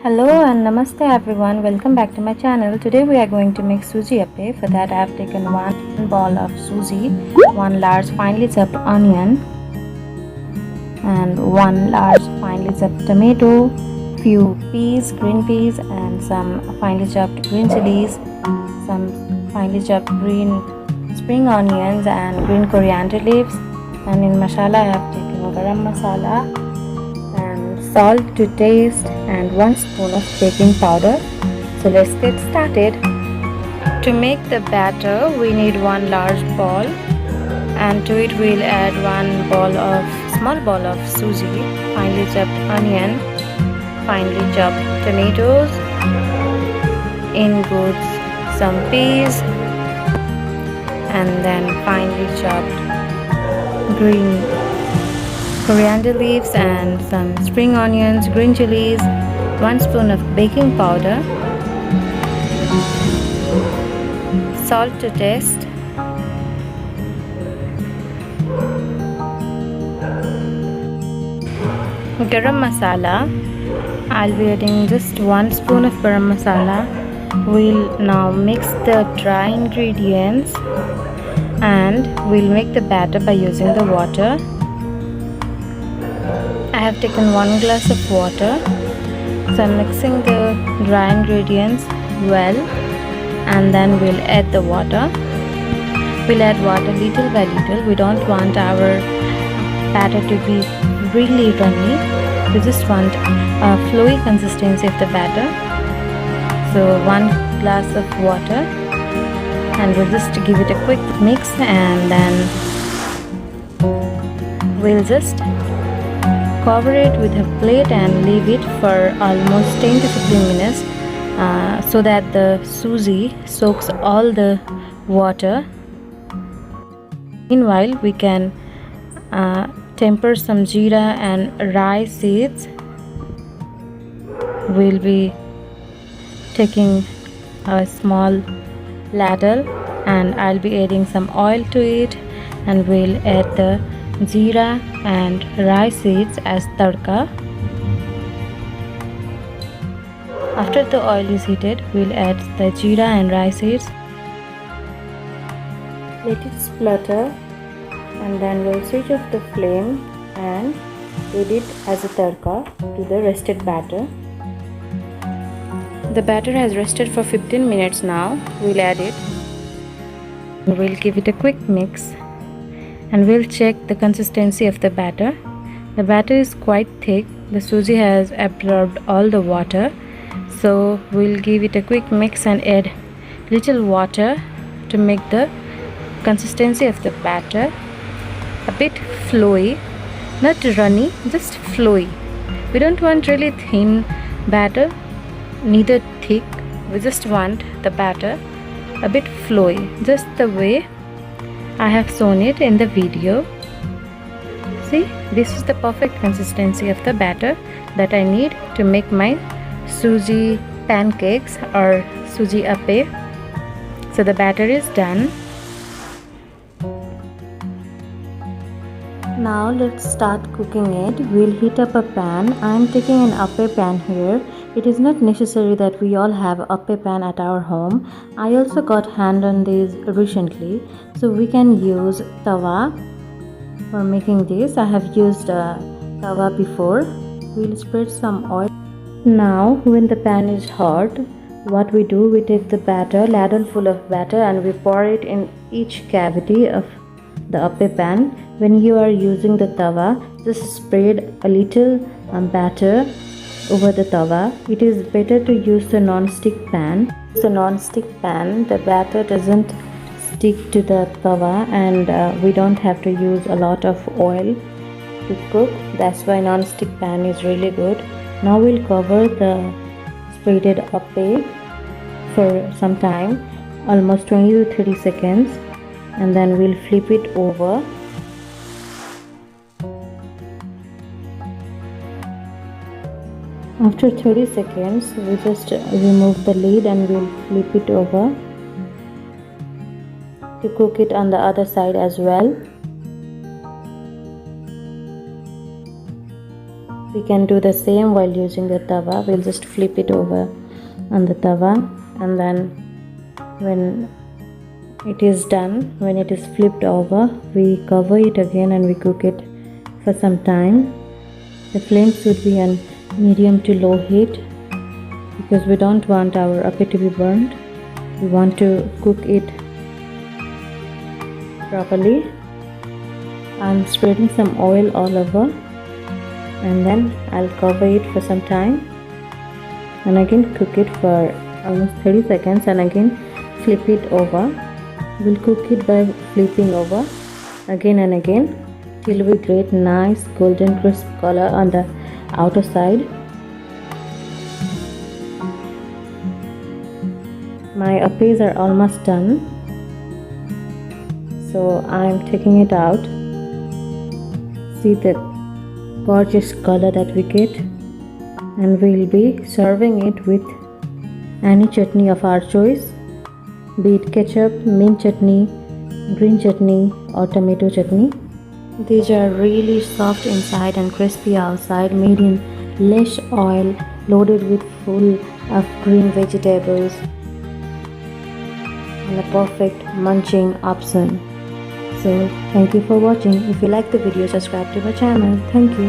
Hello and namaste everyone, welcome back to my channel. Today we are going to make suji appe. For that I have taken one ball of suji, one large finely chopped onion and one large finely chopped tomato, few peas, green peas and some finely chopped green chilies, some finely chopped green spring onions and green coriander leaves, and in masala I have taken garam masala and salt to taste and 1 spoon of baking powder. So let's get started. To make the batter we need one large bowl, and to it we'll add small ball of suji, finely chopped onion, finely chopped tomatoes, in goes some peas and then finely chopped green coriander leaves and some spring onions, green chilies, 1 spoon of baking powder, salt to taste, garam masala. I'll be adding just 1 spoon of garam masala. We'll now mix the dry ingredients and we'll make the batter by using the water. I have taken 1 glass of water. So I'm mixing the dry ingredients well and then we'll add the water. We'll add water little by little. We don't want our batter to be really runny. We just want a flowy consistency of the batter. So 1 glass of water and we'll just give it a quick mix and then we'll just cover it with a plate and leave it for almost 10 to 15 minutes so that the suji soaks all the water. Meanwhile, we can temper some jeera and rye seeds. We'll be taking a small ladle and I'll be adding some oil to it, and we'll add the jeera and rye seeds as tadka. After the oil is heated, we'll add the jeera and rye seeds. Let it splutter and then we'll switch off the flame and add it as a tadka to the rested batter. The batter has rested for 15 minutes now. We'll add it. We'll give it a quick mix and we'll check the consistency of the batter. The batter is quite thick. The suji has absorbed all the water. So we'll give it a quick mix and add little water to make the consistency of the batter a bit flowy, not runny, just flowy. We don't want really thin batter, neither thick. We just want the batter a bit flowy, just the way I have shown it in the video. See, this is the perfect consistency of the batter that I need to make my suji pancakes or suji appe. So the batter is done. Now let's start cooking it. We'll heat up a pan. I am taking an appe pan here. It is not necessary that we all have appe pan at our home. I also got hand on these recently, so we can use tawa for making this. I have used tawa before. We'll spread some oil. Now when the pan is hot, what we do, we take the batter, ladle full of batter, and we pour it in each cavity of the appe pan. When you are using the tawa, just spread a little batter over the tawa. It is better to use the non-stick pan. The non-stick pan, the batter doesn't stick to the tawa and we don't have to use a lot of oil to cook. That's why non-stick pan is really good. Now we'll cover the spreaded appe for some time, almost 20 to 30 seconds, and then we'll flip it over. After 30 seconds, we just remove the lid and we'll flip it over to cook it on the other side as well. We can do the same while using the tawa. We'll just flip it over on the tawa, and then when it is done, when it is flipped over, we cover it again and we cook it for some time. The flame should be on medium to low heat because we don't want our ape to be burnt. We want to cook it properly. I'm spreading some oil all over, and then I'll cover it for some time and again cook it for almost 30 seconds and again flip it over. We'll cook it by flipping over again and again till we get nice golden crisp color on the outer side. My apes are almost done, so I'm taking it out. See the gorgeous color that we get, and we'll be serving it with any chutney of our choice, be it ketchup, mint chutney, green chutney or tomato chutney. These are really soft inside and crispy outside, made in less oil, loaded with full of green vegetables, and a perfect munching option. So thank you for watching. If you like the video, subscribe to my channel. Thank you.